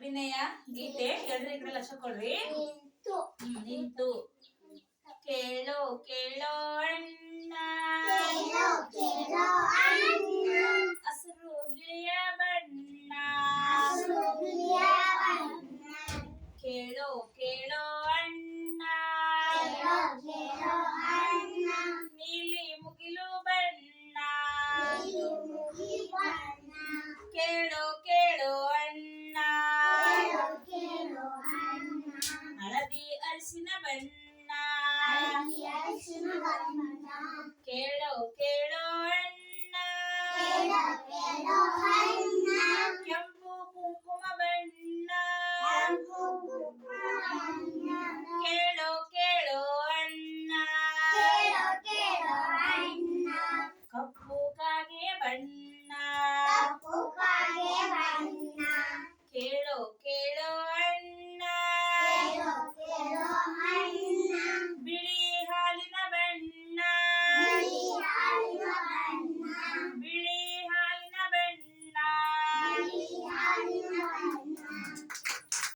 ಅಭಿನಯ ಗೀತೆ ಎಲ್ರಿ ಈ ಕಡೆ ಲಕ್ಷ ಕೊಡ್ರಿ. ನಿಂತು ಕೇಳೋ ಕೇಳೋ ಅಣ್ಣ ಹಸಿರು ಗಿಳಿಯ ಬಣ್ಣ ಕೇಳೋ ಕೇಳೋ ಅಣ್ಣ ನೀಲಿ ಮುಗಿಲು ಬಣ್ಣ ಕೇಳೋ ಕೇಳೋ ಅಣ್ಣ ಹಳದಿ ಅರಿಶಿನ ಬಣ್ಣ